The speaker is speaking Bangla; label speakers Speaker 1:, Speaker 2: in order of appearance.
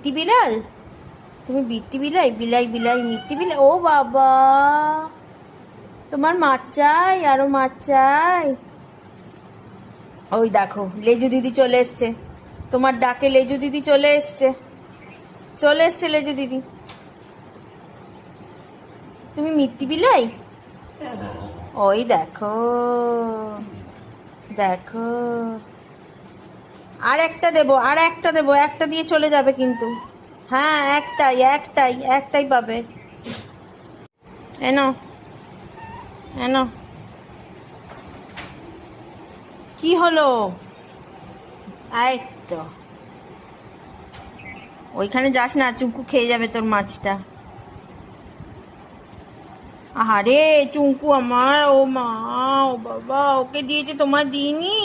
Speaker 1: বৃত্তি বিড়াল? তুমি বৃত্তি বিলাই? বিলাই বিলাই মিত্তি বিলাই? ও বাবা, তোমার মাছ চাই, আরো মাছ চাই। ওই দেখো লেজু দিদি চলে এসছে, তোমার ডাকে লেজু দিদি চলে এসছে, চলে এসছে লেজু দিদি। তুমি মিত্তি বিলাই? ওই দেখো, দেখো। আর একটা দেবো, আর একটা দেবো, একটা দিয়ে চলে যাবে কিন্তু। হ্যাঁ, একটাই একটাই একটাই পাবে। এনো, এনো। কি হলো? এই তো, ওইখানে যাস না, চুঙ্কু খেয়ে যাবে তোর মাছটা। আরে চুঙ্কু আমার, ও মা, ও বাবা, ওকে দিয়েছে তোমার দিইনি।